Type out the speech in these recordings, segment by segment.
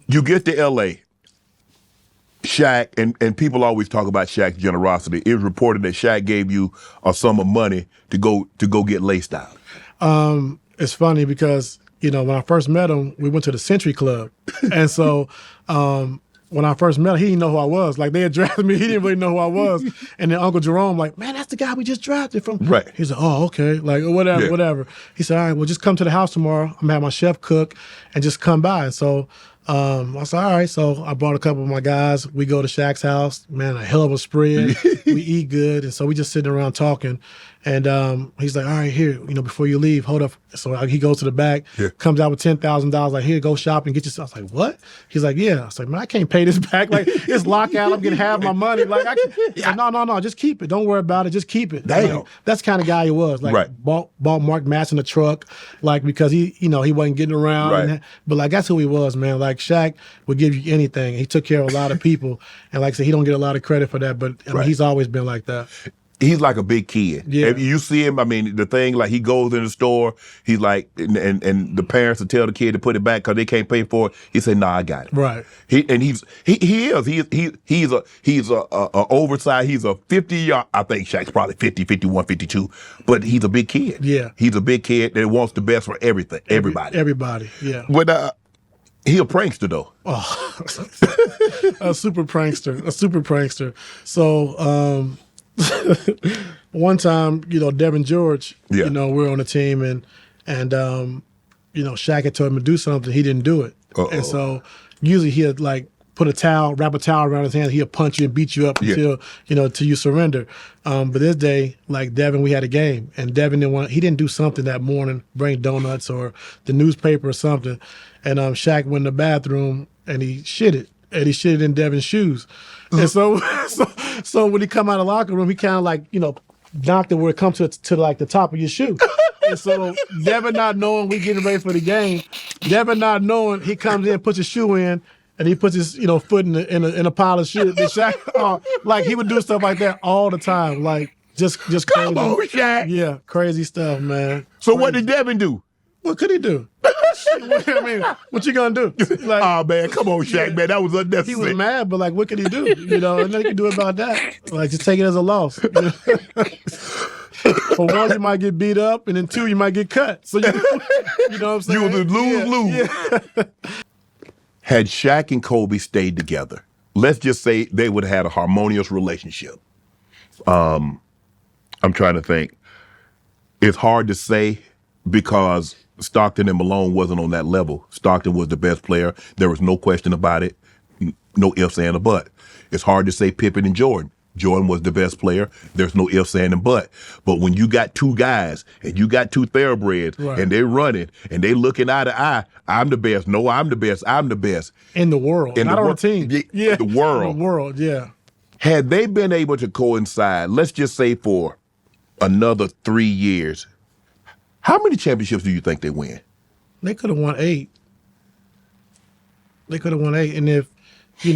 You get to L.A., Shaq, and people always talk about Shaq's generosity. It was reported that Shaq gave you a sum of money to go get laced out. It's funny because, when I first met him, we went to the Century Club. And so when I first met him, he didn't know who I was. Like, they had drafted me. He didn't really know who I was. And then Uncle Jerome, like, man, that's the guy we just drafted from. Right. He's like, oh, okay. Like, whatever. He said, all right, well, just come to the house tomorrow. I'm going to have my chef cook and just come by. And so I said, all right. So I brought a couple of my guys. We go to Shaq's house. Man, a hell of a spread. We eat good. And so we just sitting around talking. And he's like, all right, here, before you leave, hold up. So he goes to the back, comes out with $10,000, like, here, go shop and get yourself. I was like, what? He's like, yeah. I was like, man, I can't pay this back. Like, it's lockout. I'm getting half my money. Like, he's like, no, just keep it. Don't worry about it. Just keep it. Damn. Like, that's the kind of guy he was. Like, bought Mark Matz in the truck, like, because he wasn't getting around. Right. But, like, that's who he was, man. Like, Shaq would give you anything. He took care of a lot of people. And, like I said, he don't get a lot of credit for that, but I mean, he's always been like that. He's like a big kid. Yeah. If you see him, I mean, the thing, like, he goes in the store, he's like, and the parents will tell the kid to put it back because they can't pay for it. He say, nah, I got it. Right. He's a oversized, he's a 50, I think Shaq's probably 50, 51, 52, but he's a big kid. Yeah. He's a big kid that wants the best for everything, everybody. Everybody, yeah. But he a prankster, though. Oh, a super prankster. So, one time, Devin George, we're on the team and Shaq had told him to do something. He didn't do it. Uh-oh. And so usually he'd like wrap a towel around his hand. He'll punch you and beat you up until, till you surrender. But this day, like Devin, we had a game and Devin he didn't do something that morning, bring donuts or the newspaper or something. And Shaq went in the bathroom and he shit it. And he shit it in Devin's shoes. And so when he come out of the locker room, he kind of like, knocked it where it comes to like the top of your shoe. And so Devin not knowing we getting ready for the game, Devin not knowing, he comes in, puts his shoe in, and he puts his foot in a pile of shit. And Shaq, like he would do stuff like that all the time, like just crazy. Come on, Shaq. Yeah, crazy stuff, man. So crazy. What did Devin do? What could he do? I mean, what you gonna do? Like, oh man, come on, Shaq, man, that was unnecessary. He was mad, but like, what could he do? And nothing he could do about that. Like, just take it as a loss. For one, you might get beat up, and then two, you might get cut. So you know what I'm saying? You was lose. Yeah. Had Shaq and Kobe stayed together, let's just say they would have had a harmonious relationship. I'm trying to think. It's hard to say because Stockton and Malone wasn't on that level. Stockton was the best player. There was no question about it. No ifs, and a but. It's hard to say Pippen and Jordan. Jordan was the best player. There's no ifs, and a but. But when you got two guys and you got two thoroughbreds and they're running and they looking eye to eye, I'm the best. No, I'm the best. I'm the best. In the world. Not on a team. Yeah. The world. In the world, yeah. Had they been able to coincide, let's just say for another 3 years, how many championships do you think they win? They could have won 8. And if, I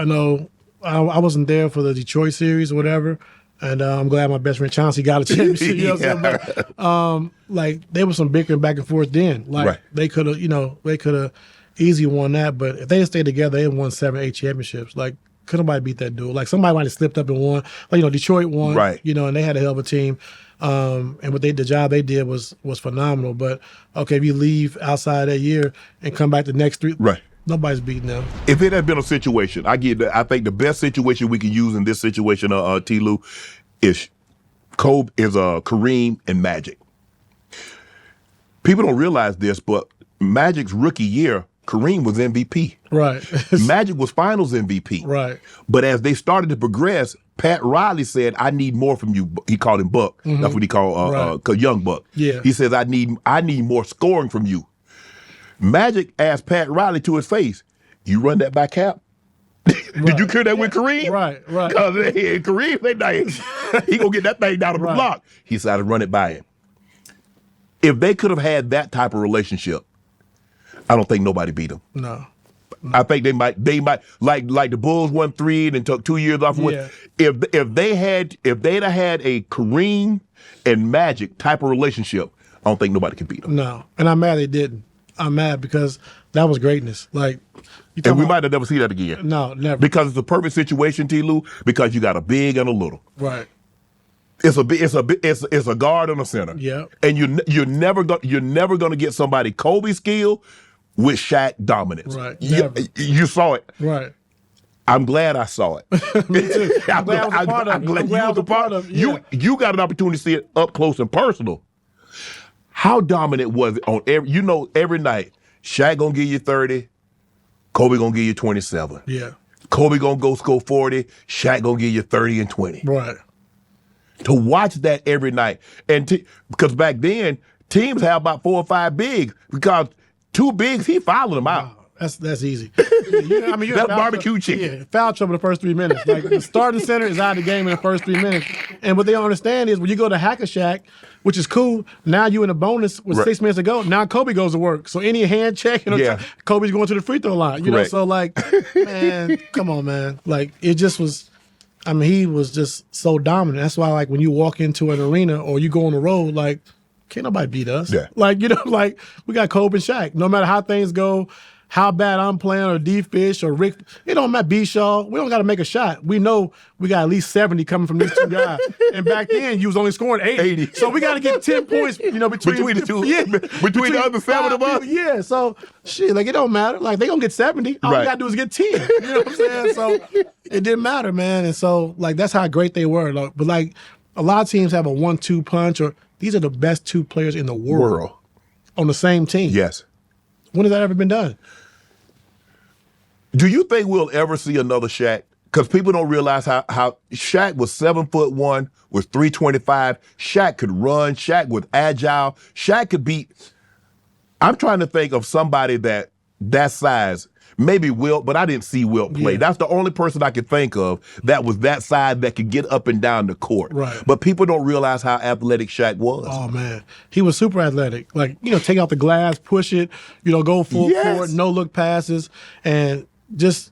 know I wasn't there for the Detroit series or whatever, and I'm glad my best friend Chauncey got a championship. You know what I'm saying? But, like, there was some bickering back and forth then. Like, they could have easily won that. But if they had stayed together, they had won 7, 8 championships. Like, could nobody beat that dude? Like, somebody might have slipped up and won. Like, Detroit won. Right. And they had a hell of a team. And the job they did was phenomenal. But okay, if you leave outside that year and come back the next 3, nobody's beating them. If it had been a situation, I think the best situation we can use in this situation, T. Lue, is Kareem and Magic. People don't realize this, but Magic's rookie year, Kareem was MVP. Right. Magic was Finals MVP. Right. But as they started to progress, Pat Riley said, "I need more from you." He called him Buck. Mm-hmm. That's what he called Young Buck. Yeah. He says, "I need more scoring from you." Magic asked Pat Riley to his face, "You run that by Cap?" Did you clear that with Kareem? Right. Because Kareem, he gonna get that thing down on the block. He said, "I'd run it by him." If they could have had that type of relationship, I don't think nobody beat them. No. I think they might like the Bulls won 3 and then took 2 years off. Yeah. If they'd have had a Kareem and Magic type of relationship, I don't think nobody could beat them. No, and I'm mad they didn't. I'm mad because That was greatness. Like, you And we about, might have never see that again. No, never. Because it's a perfect situation, T. Lue, because you got a big and a little. Right. It's a guard and a center. Yeah. And you're never gonna get somebody Kobe skill with Shaq dominance. Right. You saw it. Right. I'm glad I saw it. Me too. I'm glad I was a part of it. I'm glad you was a part of it. Yeah. You got an opportunity to see it up close and personal. How dominant was it on every night? Shaq gonna give you 30, Kobe gonna give you 27. Yeah. Kobe gonna go score 40, Shaq gonna give you 30 and 20. Right. To watch that every night, and because back then teams have about 4 or 5 bigs, because 2 bigs he fouled them out. Wow. That's easy. That's barbecue chicken. Yeah, foul trouble the first 3 minutes. Like the starting center is out of the game in the first 3 minutes. And what they don't understand is when you go to Hack-a-Shaq, which is cool, now you in a bonus with 6 minutes to go. Now Kobe goes to work. So any hand check, Kobe's going to the free throw line. You know, so like, man, come on, man. Like it just was. I mean, he was just so dominant. That's why, like, when you walk into an arena or you go on the road, like, can't nobody beat us. Yeah. Like, like we got Kobe and Shaq. No matter how things go, how bad I'm playing, or D-Fish or Rick, it don't matter, B-Shaw. We don't got to make a shot. We know we got at least 70 coming from these 2 guys. And back then, you was only scoring 80. So we got to get 10 points, between the two. Yeah. Between the other 7 of us. Yeah, so shit, like it don't matter. Like they gonna get 70. All we gotta do is get 10. You know what I'm saying? So it didn't matter, man. And so like that's how great they were. Like, but like a lot of teams have a 1-2 punch, or these are the best 2 players in the world on the same team. Yes. When has that ever been done? Do you think we'll ever see another Shaq? Because people don't realize how Shaq was 7'1", was 325. Shaq could run. Shaq was agile. Shaq could beat. I'm trying to think of somebody that size. Maybe Wilt, but I didn't see Wilt play. That's the only person I could think of that was that size that could get up and down the court. Right. But people don't realize how athletic Shaq was. Oh, man. He was super athletic. Like, take out the glass, push it, go full court, no look passes, and just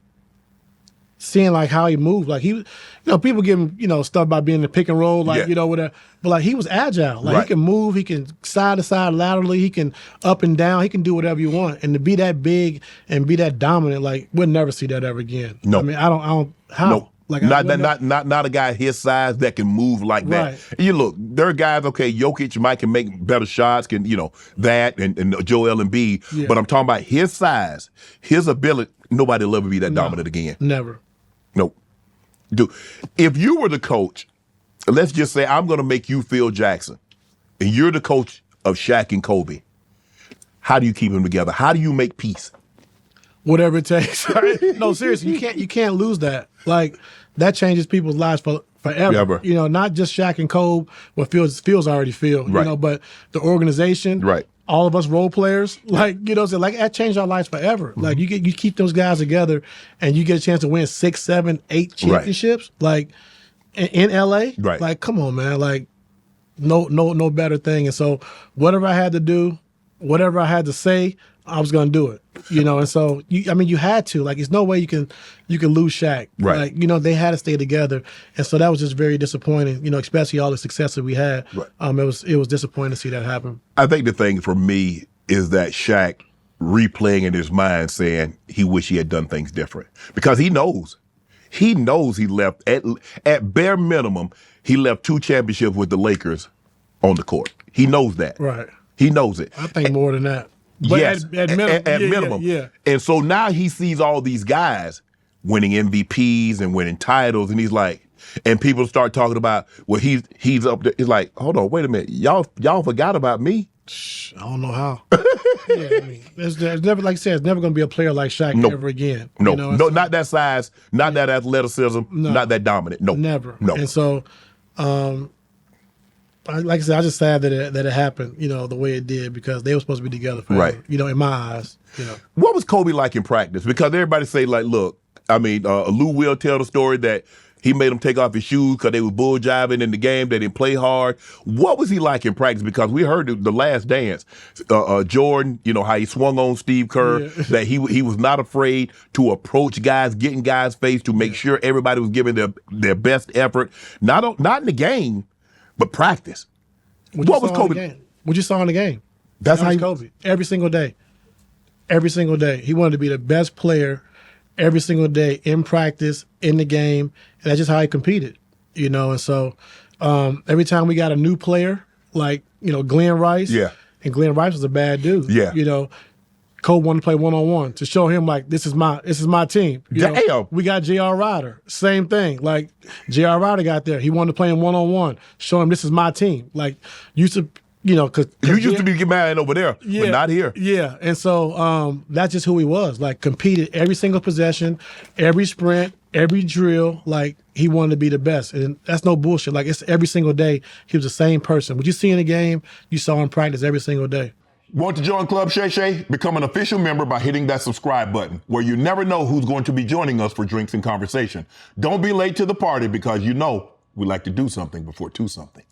seeing like how he moved. Like he, people give him, stuff about being in the pick and roll, like, whatever. But like he was agile. Like he can move, he can side to side laterally, he can up and down, he can do whatever you want. And to be that big and be that dominant, like we'll never see that ever again. No. I mean, I don't how? No. Like not a guy his size that can move like that. Right. You look, there are guys, Jokic can make better shots, can, that and Joel Embiid. Yeah. But I'm talking about his size, his ability. Nobody will ever be that dominant again. Never. Nope. Dude, if you were the coach, let's just say I'm going to make you Phil Jackson, and you're the coach of Shaq and Kobe. How do you keep them together? How do you make peace? Whatever it takes. Right? No, seriously, you can't lose that. Like that changes people's lives forever. Not just Shaq and Kobe, what Phil's already Phil, but the organization, right? All of us role players, like that changed our lives forever. Mm-hmm. Like you keep those guys together, and you get a chance to win 6, 7, 8 championships, like in LA. Right. Like, come on, man. Like, no better thing. And so, whatever I had to do, whatever I had to say, I was gonna do it. And so you had to. Like, there's no way you can lose Shaq. Right. Like, they had to stay together. And so that was just very disappointing, especially all the success that we had. Right. It was disappointing to see that happen. I think the thing for me is that Shaq replaying in his mind saying he wish he had done things different. Because he knows. He knows he left at bare minimum, he left 2 championships with the Lakers on the court. He knows that. Right. He knows it. I think more than that. But yes, at minimum. Yeah. And so now he sees all these guys winning MVPs and winning titles, and he's like, and people start talking about, well, he's up there. He's like, hold on, wait a minute, y'all forgot about me. I don't know how. There's never, like I said, it's never going to be a player like Shaq ever again. No, not that size, not that athleticism, not that dominant. No, never. No. And so, like I said, I just sad that it happened, the way it did, because they were supposed to be together forever, right. In my eyes, What was Kobe like in practice? Because everybody say, like, look, Lue will tell the story that he made him take off his shoes because they was bull jiving in the game. They didn't play hard. What was he like in practice? Because we heard the Last Dance, Jordan, how he swung on Steve Kerr, that he was not afraid to approach guys, get in guys' face to make sure everybody was giving their best effort. Not in the game, but practice. What was Kobe? What you saw in the game? That's how Kobe every single day. every single day. He wanted to be the best player every single day in practice, in the game, and that's just how he competed, you know. And so every time we got a new player, like, you know, Glenn Rice, and Glenn Rice was a bad dude, you know, Cole wanted to play one-on-one to show him, like, this is my team. You know, we got J.R. Ryder, same thing. Like, J.R. Ryder got there. He wanted to play him one-on-one, show him this is my team. Like, used to, you know, because you used to be mad over there, but not here. Yeah, and so that's just who he was. Like, competed every single possession, every sprint, every drill. Like, he wanted to be the best, and that's no bullshit. Like, it's every single day he was the same person. What you see in the game, you saw in practice every single day. Want to join Club Shay Shay? Become an official member by hitting that subscribe button, where you never know who's going to be joining us for drinks and conversation. Don't be late to the party, because you know we like to do something before 2 something.